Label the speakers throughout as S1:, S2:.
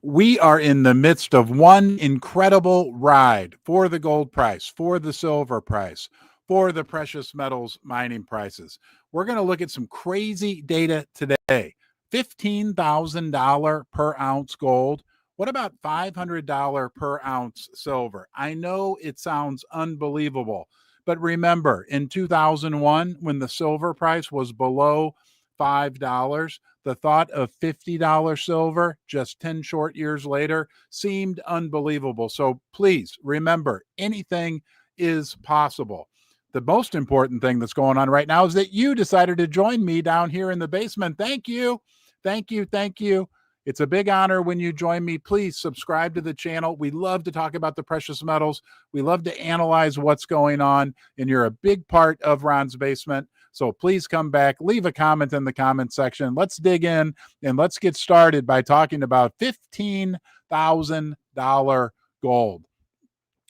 S1: We are in the midst of one incredible ride for the gold price, for the silver price, for the precious metals mining prices. We're going to look at some crazy data today. $15,000 per ounce gold. What about $500 per ounce silver? I know it sounds unbelievable, but remember in 2001, when the silver price was below $5, the thought of $50 silver just 10 short years later seemed unbelievable. So please remember, anything is possible. The most important thing that's going on right now is that you decided to join me down here in the basement. Thank you. Thank you. Thank you. It's a big honor when you join me. Please subscribe to the channel. We love to talk about the precious metals. We love to analyze what's going on, and you're a big part of Ron's Basement. So please come back, leave a comment in the comment section. Let's dig in and let's get started by talking about $15,000 gold.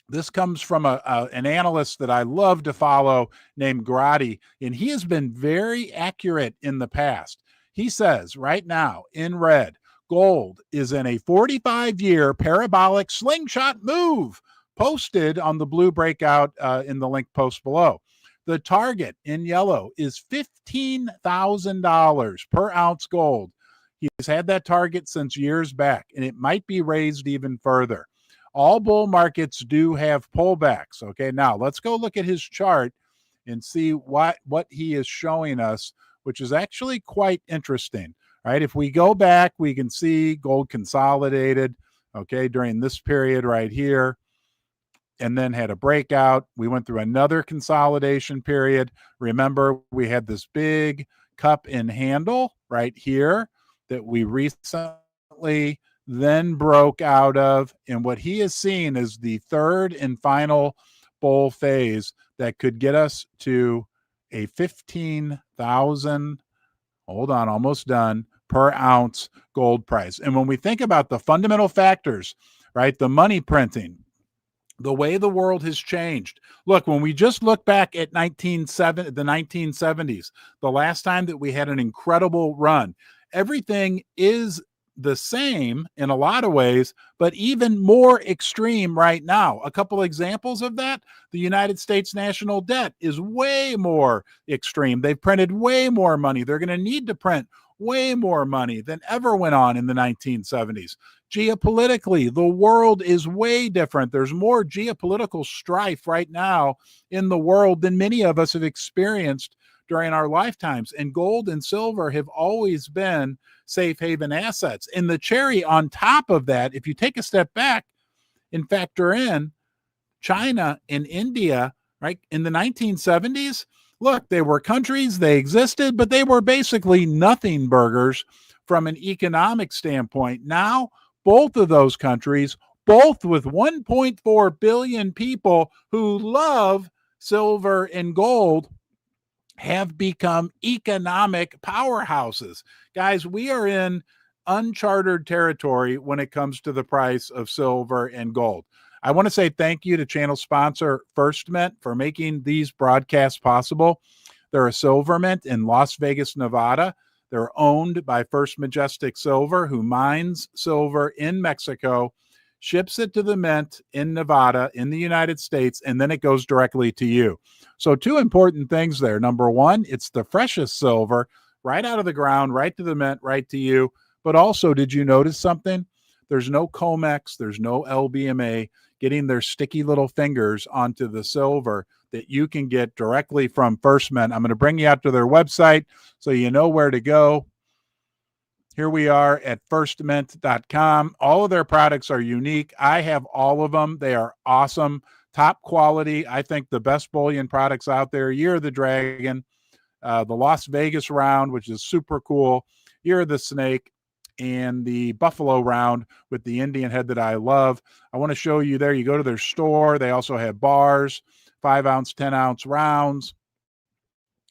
S1: This comes from an analyst that I love to follow named Gragghy, and he has been very accurate in the past. He says right now in red, gold is in a 45-year parabolic slingshot move, posted on the blue breakout in the link post below. The target in yellow is $15,000 per ounce gold. He's had that target since years back, and it might be raised even further. All bull markets do have pullbacks. Okay, now let's go look at his chart and see what he is showing us, which is actually quite interesting. Right? If we go back, we can see gold consolidated, okay, during this period right here, and then had a breakout. We went through another consolidation period. Remember, we had this big cup and handle right here that we recently then broke out of. And what he is seeing is the third and final bull phase that could get us to a 15,000, hold on, almost done, per ounce gold price. And when we think about the fundamental factors, right, the money printing, the way the world has changed. Look, when we just look back at the 1970s, the last time that we had an incredible run, everything is the same in a lot of ways, but even more extreme right now. A couple examples of that: the United States national debt is way more extreme. They've printed way more money. They're going to need to print way more money than ever went on in the 1970s. Geopolitically, the world is way different. There's more geopolitical strife right now in the world than many of us have experienced during our lifetimes. And gold and silver have always been safe haven assets. And the cherry on top of that, if you take a step back and factor in China and India, right, in the 1970s, look, they were countries, they existed, but they were basically nothing burgers from an economic standpoint. Now, both of those countries, both with 1.4 billion people who love silver and gold, have become economic powerhouses. Guys, we are in uncharted territory when it comes to the price of silver and gold. I want to say thank you to channel sponsor First Mint for making these broadcasts possible. They're a silver mint in Las Vegas, Nevada. They're owned by First Majestic Silver, who mines silver in Mexico, ships it to the mint in Nevada, in the United States, and then it goes directly to you. So two important things there. Number one, it's the freshest silver right out of the ground, right to the mint, right to you. But also, did you notice something? There's no COMEX, there's no LBMA getting their sticky little fingers onto the silver that you can get directly from First Mint. I'm going to bring you out to their website so you know where to go. Here we are at firstmint.com. All of their products are unique. I have all of them. They are awesome, top quality. I think the best bullion products out there. Year of the Dragon, the Las Vegas round, which is super cool, Year of the Snake, and the Buffalo round with the Indian head that I love. I want to show you there. You go to their store. They also have bars, 5-ounce, 10-ounce rounds,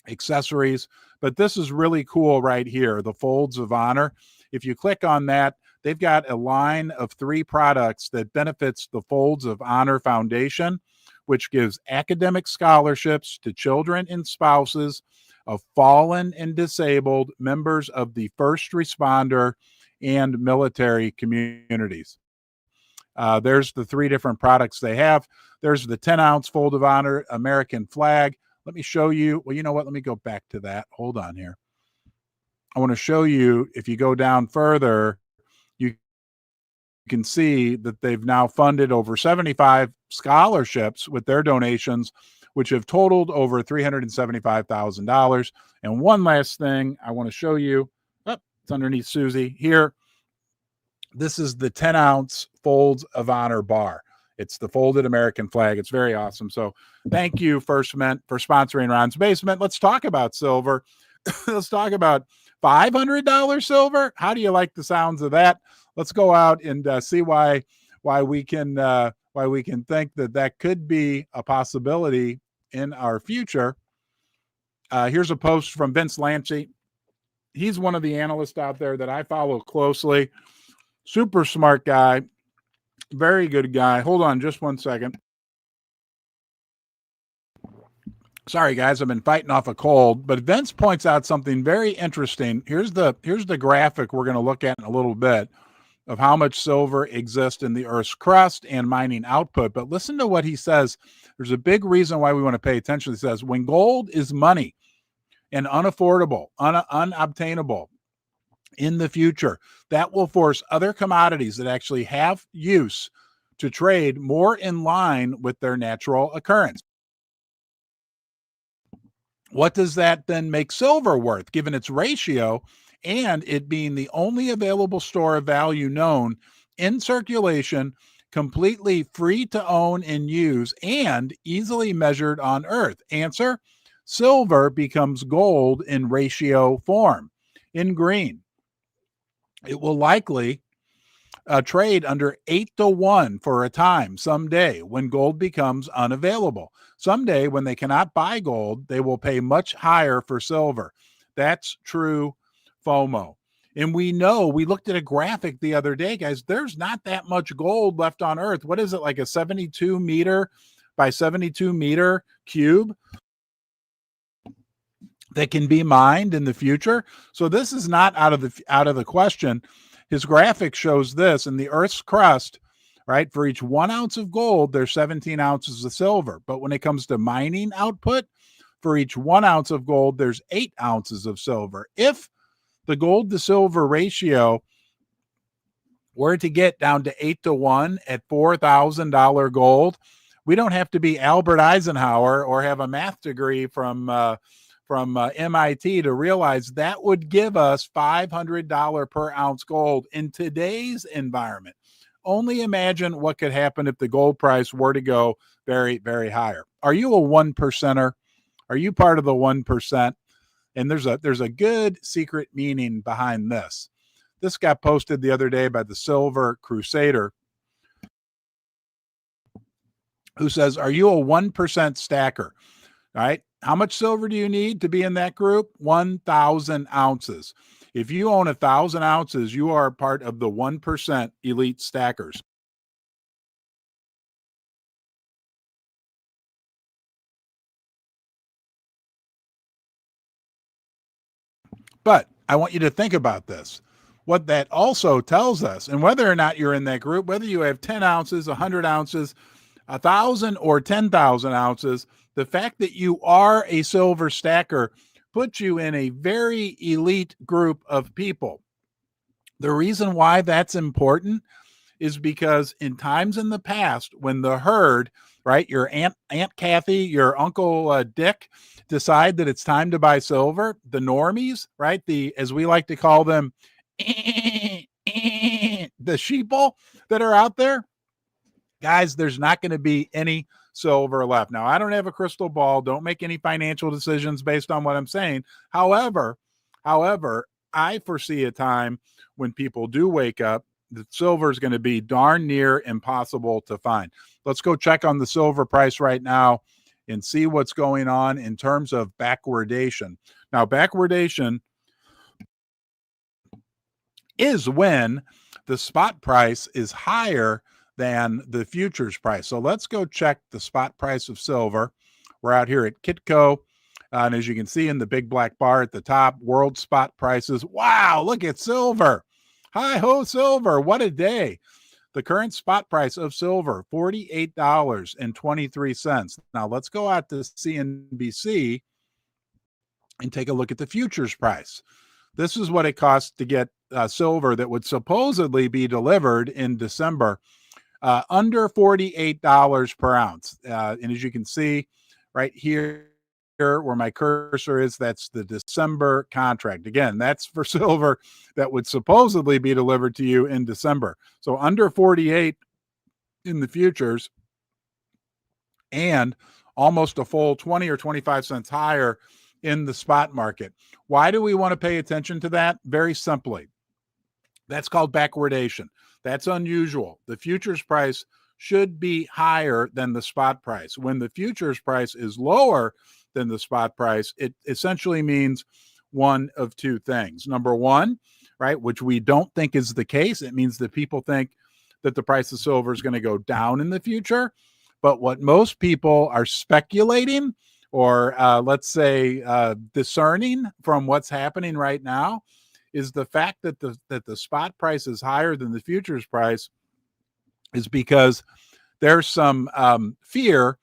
S1: accessories. But this is really cool right here, the Folds of Honor. If you click on that, they've got a line of 3 products that benefits the Folds of Honor Foundation, which gives academic scholarships to children and spouses of fallen and disabled members of the first responder and military communities. There's the 3 different products they have. There's the 10-ounce Fold of Honor American flag. Let me show you. Well, you know what? Let me go back to that. Hold on here. I want to show you, if you go down further, you can see that they've now funded over 75 scholarships with their donations, which have totaled over $375,000. And one last thing I want to show you. Oh, it's underneath Susie here. This is the 10-ounce Folds of Honor bar. It's the folded American flag. It's very awesome. So thank you, First Mint, for sponsoring Ron's Basement. Let's talk about silver. Let's talk about $500 silver. How do you like the sounds of that? Let's go out and see why we can think that could be a possibility in our future. Here's a post from Vince Lanci. He's one of the analysts out there that I follow closely. Super smart guy. Very good guy. Hold on just one second. Sorry, guys, I've been fighting off a cold, but Vince points out something very interesting. Here's the graphic we're going to look at in a little bit of how much silver exists in the Earth's crust and mining output. But listen to what he says. There's a big reason why we want to pay attention. He says, when gold is money and unaffordable, unobtainable in the future, that will force other commodities that actually have use to trade more in line with their natural occurrence. What does that then make silver worth, given its ratio and it being the only available store of value known in circulation, completely free to own and use, and easily measured on Earth? Answer: silver becomes gold in ratio form, in green. It will likely trade under 8-to-1 for a time someday when gold becomes unavailable. Someday when they cannot buy gold, they will pay much higher for silver. That's true FOMO. And we know, we looked at a graphic the other day, guys, there's not that much gold left on Earth. What is it, like a 72 meter by 72 meter cube that can be mined in the future? So this is not out of the question. His graphic shows this: in the Earth's crust, right, for each 1 ounce of gold, there's 17 ounces of silver. But when it comes to mining output, for each 1 ounce of gold, there's 8 ounces of silver. If the gold to silver ratio were to get down to 8-to-1 at $4,000 gold, we don't have to be Albert Eisenhower or have a math degree from MIT to realize that would give us $500 per ounce gold in today's environment. Only imagine what could happen if the gold price were to go very, very higher. Are you a 1%er? Are you part of the 1%? And there's a good secret meaning behind this. This got posted the other day by the Silver Crusader, who says, are you a 1% stacker? All right. How much silver do you need to be in that group? 1,000 ounces. If you own 1,000 ounces, you are part of the 1% elite stackers. But I want you to think about this. What that also tells us, and whether or not you're in that group, whether you have 10 ounces, 100 ounces, 1,000 or 10,000 ounces, the fact that you are a silver stacker puts you in a very elite group of people. The reason why that's important is because in times in the past, when the herd, right, your Aunt Kathy, your Uncle Dick, decide that it's time to buy silver, the normies, right, as we like to call them, the sheeple that are out there, guys, there's not going to be any silver left. Now, I don't have a crystal ball. Don't make any financial decisions based on what I'm saying. However, I foresee a time when people do wake up, the silver is going to be darn near impossible to find. Let's go check on the silver price right now and see what's going on in terms of backwardation. Now, backwardation is when the spot price is higher than the futures price. So let's go check the spot price of silver. We're out here at Kitco. And as you can see in the big black bar at the top, world spot prices. Wow, look at silver. Hi ho, silver. What a day. The current spot price of silver, $48.23. Now let's go out to CNBC and take a look at the futures price. This is what it costs to get silver that would supposedly be delivered in December, under $48 per ounce. And as you can see right here, where my cursor is, that's the December contract. Again, that's for silver that would supposedly be delivered to you in December. So under 48 in the futures, and almost a full 20 or 25 cents higher in the spot market. Why do we want to pay attention to that? Very simply, that's called backwardation. That's unusual. The futures price should be higher than the spot price. When the futures price is lower than the spot price, it essentially means one of two things. Number one, right, which we don't think is the case, it means that people think that the price of silver is going to go down in the future. But what most people are speculating, or let's say discerning from what's happening right now, is the fact that the spot price is higher than the futures price is because there's some fear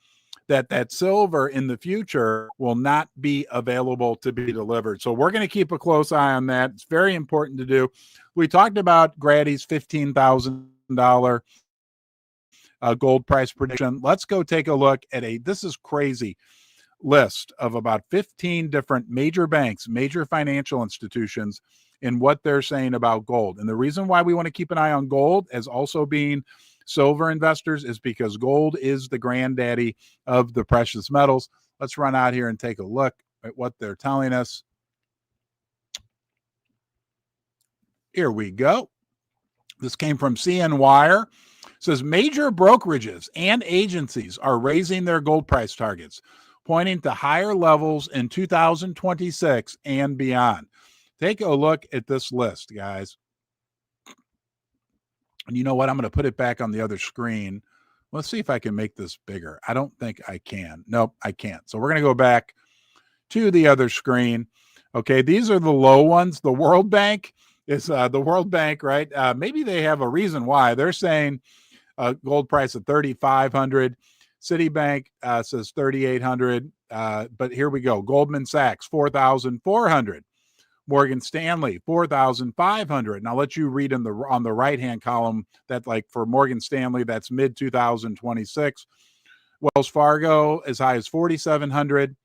S1: that silver in the future will not be available to be delivered. So we're going to keep a close eye on that. It's very important to do. We talked about Gragghy's $15,000 gold price prediction. Let's go take a look at this is crazy, list of about 15 different major banks, major financial institutions, and what they're saying about gold. And the reason why we want to keep an eye on gold as also being silver investors is because gold is the granddaddy of the precious metals. Let's run out here and take a look at what they're telling us. Here we go. This came from CNWire. It says major brokerages and agencies are raising their gold price targets, pointing to higher levels in 2026 and beyond. Take a look at this list, guys. And you know what? I'm going to put it back on the other screen. Let's see if I can make this bigger. I don't think I can. Nope, I can't. So we're going to go back to the other screen. Okay, these are the low ones. The World Bank is the World Bank, right? Maybe they have a reason why. They're saying gold price of 3,500. Citibank says 3,800. But here we go. Goldman Sachs, 4,400. Morgan Stanley, 4,500. And I'll let you read on the right-hand column that, like, for Morgan Stanley, that's mid-2026. Wells Fargo as high as 4,700.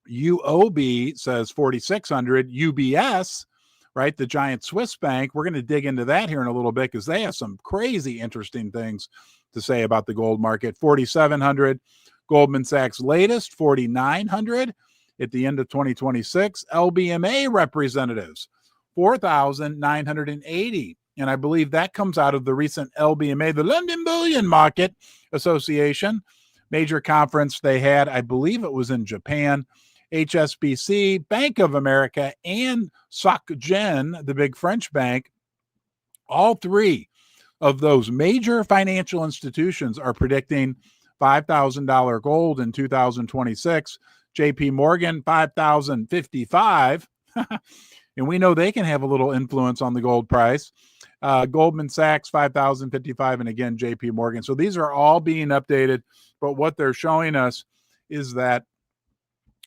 S1: UOB says 4,600. UBS, right, the giant Swiss bank, we're going to dig into that here in a little bit because they have some crazy interesting things to say about the gold market. 4,700. Goldman Sachs latest, 4,900 at the end of 2026. LBMA representatives, 4,980. And I believe that comes out of the recent LBMA, the London Bullion Market Association, major conference they had. I believe it was in Japan. HSBC, Bank of America, and SocGen, the big French bank, all three of those major financial institutions are predicting $5,000 gold in 2026. JP Morgan, 5,055. And we know they can have a little influence on the gold price. Goldman Sachs, 5,055. And again, JP Morgan. So these are all being updated. But what they're showing us is that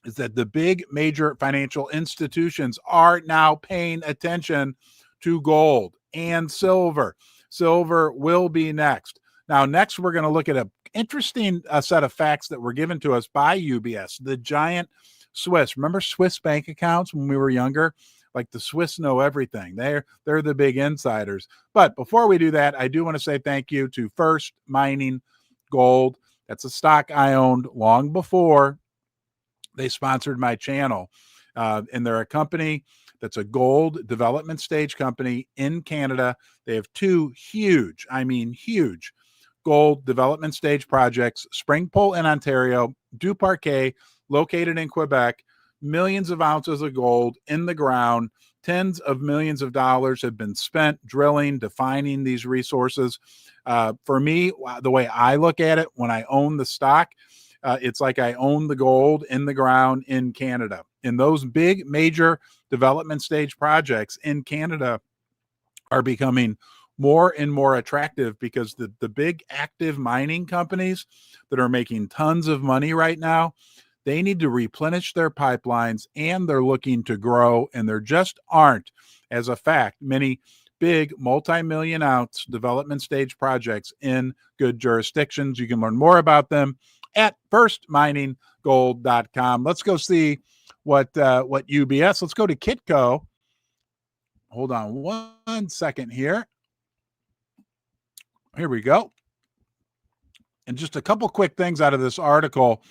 S1: the big major financial institutions are now paying attention to gold and silver. Silver will be next. Now, next, we're going to look at an interesting set of facts that were given to us by UBS, the giant Swiss. Remember Swiss bank accounts when we were younger? Like the Swiss know everything. They're the big insiders. But before we do that, I do want to say thank you to First Mining Gold. That's a stock I owned long before they sponsored my channel. And they're a company that's a gold development stage company in Canada. They have two huge, I mean huge, gold development stage projects, Springpole in Ontario, Du Parquet, located in Quebec. Millions of ounces of gold in the ground. Tens of millions of dollars have been spent drilling, defining these resources. For me, the way I look at it, when I own the stock, it's like I own the gold in the ground in Canada. And those big major development stage projects in Canada are becoming more and more attractive because the big active mining companies that are making tons of money right now, they need to replenish their pipelines and they're looking to grow, and there just aren't, as a fact, many big multi-million ounce development stage projects in good jurisdictions. You can learn more about them at firstmininggold.com. Let's go see what UBS. Let's go to Kitco. Hold on 1 second here. Here we go. And just a couple quick things out of this article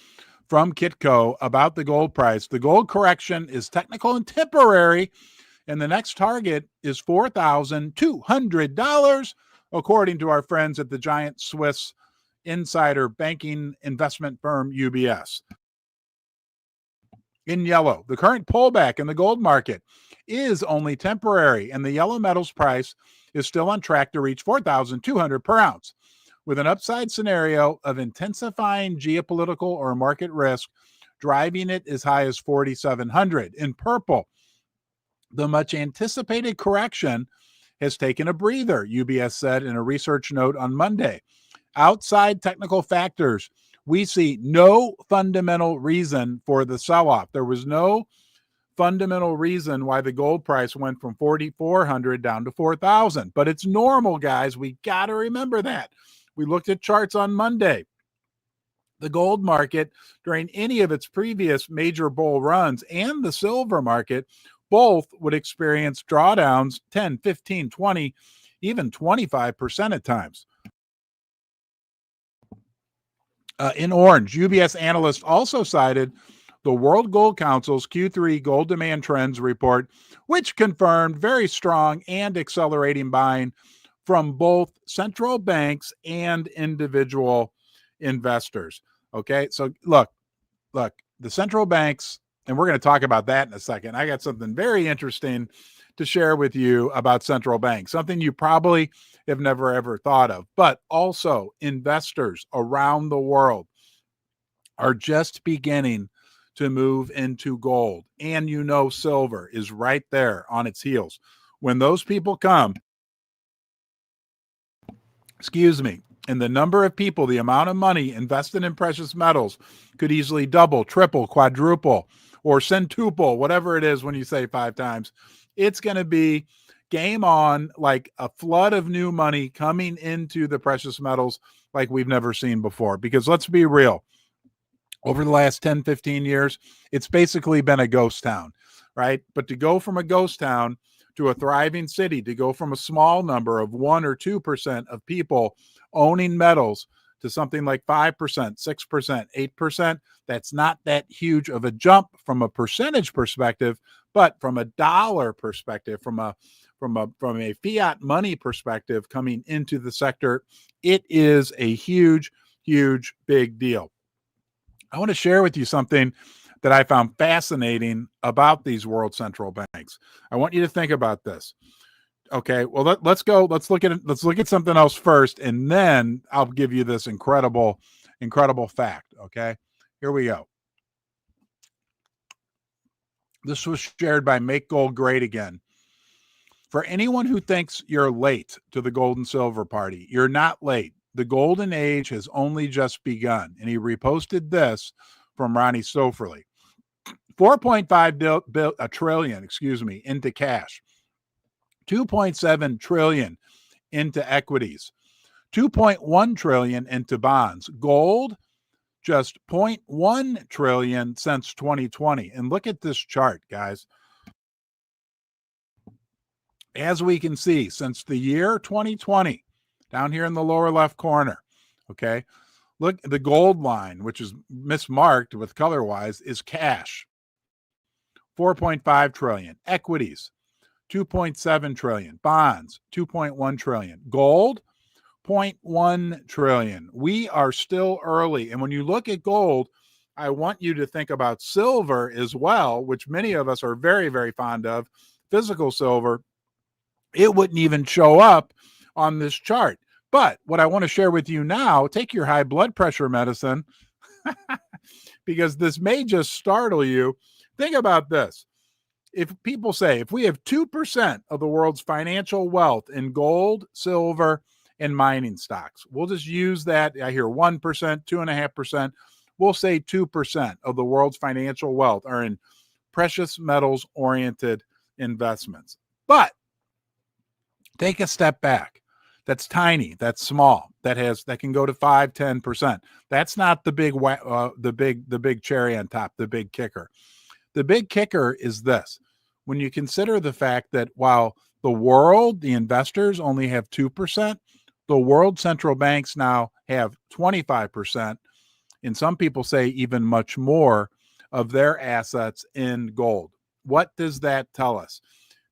S1: from Kitco about the gold price. The gold correction is technical and temporary, and the next target is $4,200, according to our friends at the giant Swiss insider banking investment firm UBS. In yellow, the current pullback in the gold market is only temporary, and the yellow metals price is still on track to reach $4,200 per ounce, with an upside scenario of intensifying geopolitical or market risk driving it as high as $4,700. In purple, the much anticipated correction has taken a breather, UBS said in a research note on Monday. Outside technical factors, we see no fundamental reason for the sell-off. There was no fundamental reason why the gold price went from 4,400 down to 4,000. But it's normal, guys. We got to remember that. We looked at charts on Monday. The gold market, during any of its previous major bull runs, and the silver market, both would experience drawdowns 10, 15, 20, even 25% at times. In orange, UBS analysts also cited the World Gold Council's Q3 gold demand trends report, which confirmed very strong and accelerating buying from both central banks and individual investors. Okay, so look, the central banks, and we're going to talk about that in a second. I got something very interesting to share with you about central banks, something you probably have never ever thought of, but also investors around the world are just beginning to move into gold. And silver is right there on its heels. When those people come, and the number of people, the amount of money invested in precious metals could easily double, triple, quadruple, or centuple, whatever it is when you say 5 times. It's going to be game on, like a flood of new money coming into the precious metals like we've never seen before. Because let's be real, over the last 10, 15 years, it's basically been a ghost town, right? But to go from a ghost town to a thriving city, to go from a small number of 1 or 2% of people owning metals to something like 5%, 6%, 8%, that's not that huge of a jump from a percentage perspective, but from a dollar perspective, from a fiat money perspective coming into the sector, it is a huge, huge, big deal. I want to share with you something that I found fascinating about these world central banks. I want you to think about this. Okay, well, let's go. Let's look at something else first, and then I'll give you this incredible fact. Okay, here we go. This was shared by Make Gold Great Again. For anyone who thinks you're late to the gold and silver party, you're not late. The golden age has only just begun. And he reposted this from Ronnie Stoferle. 4.5 trillion, into cash. 2.7 trillion into equities. 2.1 trillion into bonds. Gold, just 0.1 trillion since 2020. And look at this chart, guys. As we can see, since the year 2020, down here in the lower left corner, okay, look, the gold line, which is mismarked with color-wise, is cash. 4.5 trillion. Equities, 2.7 trillion. Bonds, 2.1 trillion. Gold, 0.1 trillion. We are still early. And when you look at gold, I want you to think about silver as well, which many of us are very, very fond of. Physical silver, it wouldn't even show up on this chart. But what I want to share with you now, take your high blood pressure medicine, because this may just startle you. Think about this. if people say, if we have 2% of the world's financial wealth in gold, silver, and mining stocks, we'll just use that. I hear 1%, 2.5%. We'll say 2% of the world's financial wealth are in precious metals oriented investments. But take a step back. That's tiny. That's small. That can go to 5, 10%. That's not the big cherry on top, the big kicker. The big kicker is this. When you consider the fact that while the investors only have 2%, the world central banks now have 25%, and some people say even much more of their assets in gold. What does that tell us?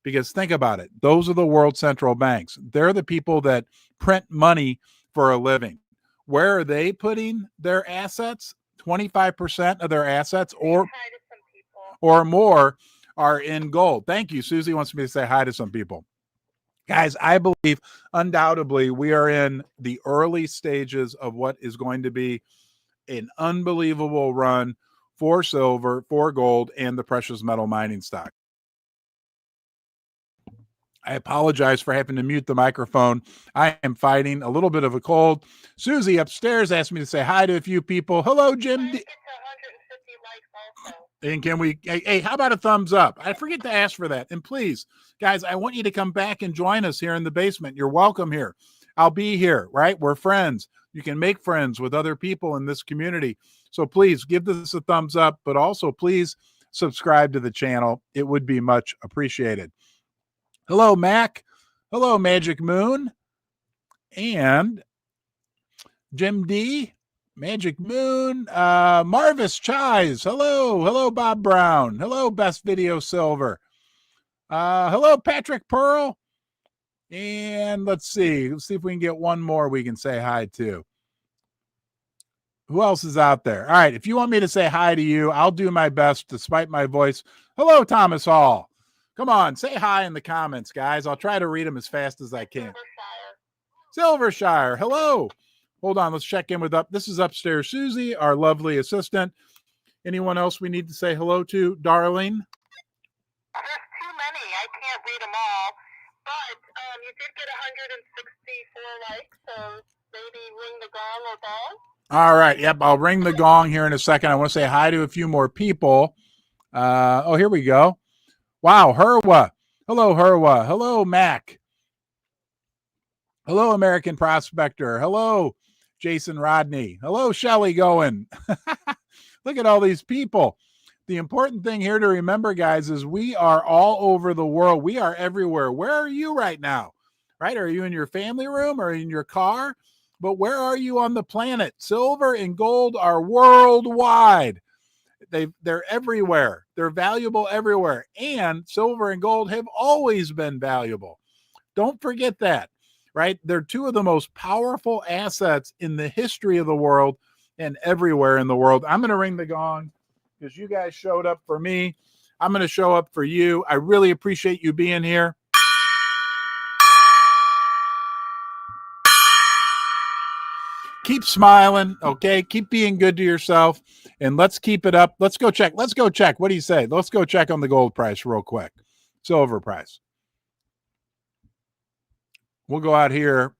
S1: Because think about it. Those are the world central banks. They're the people that print money for a living. Where are they putting their assets? 25% of their assets or more are in gold. Thank you. Susie wants me to say hi to some people. Guys, I believe undoubtedly we are in the early stages of what is going to be an unbelievable run for silver, for gold, and the precious metal mining stock. I apologize for having to mute the microphone. I am fighting a little bit of a cold. Susie upstairs asked me to say hi to a few people. Hello, Jim. And can we, hey, how about a thumbs up? I forget to ask for that. And please, guys, I want you to come back and join us here in the basement. You're welcome here. I'll be here, right? We're friends. You can make friends with other people in this community. So please give this a thumbs up, but also please subscribe to the channel. It would be much appreciated. Hello, Mac. Hello, Magic Moon. And Jim D. Magic Moon. Marvis Chives. Hello. Hello, Bob Brown. Hello, Best Video Silver. Hello, Patrick Pearl. And let's see if we can get one more we can say hi to. Who else is out there? All right. If you want me to say hi to you, I'll do my best despite my voice. Hello, Thomas Hall. Come on, say hi in the comments, guys. I'll try to read them as fast as I can. Silvershire. Hello. Hold on. Let's check in with this is upstairs Susie, our lovely assistant. Anyone else we need to say hello to, darling?
S2: There's too many. I can't read them all. But you did get 164 likes, so maybe ring the gong or bell.
S1: All right. Yep. I'll ring the gong here in a second. I want to say hi to a few more people. Oh, here we go. Wow, Herwa. Hello, Herwa. Hello, Mac. Hello, American Prospector. Hello, Jason Rodney. Hello, Shelly Goen. Look at all these people. The important thing here to remember, guys, is we are all over the world. We are everywhere. Where are you right now? Right? Are you in your family room or in your car? But where are you on the planet? Silver and gold are worldwide. They're everywhere. They're valuable everywhere. And silver and gold have always been valuable. Don't forget that, right? They're two of the most powerful assets in the history of the world and everywhere in the world. I'm going to ring the gong because you guys showed up for me. I'm going to show up for you. I really appreciate you being here. Keep smiling, okay? Keep being good to yourself, and let's keep it up. Let's go check. What do you say? Let's go check on the gold price real quick. Silver price. We'll go out here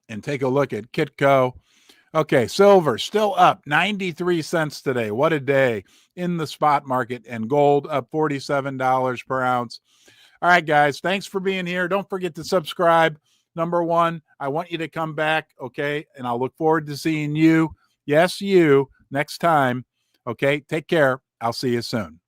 S1: and take a look at Kitco. Okay, silver still up 93 cents today. What a day in the spot market, and gold up $47 per ounce. All right, guys, thanks for being here. Don't forget to subscribe. Number one, I want you to come back, okay? And I'll look forward to seeing you, yes, you, next time, okay? Take care. I'll see you soon.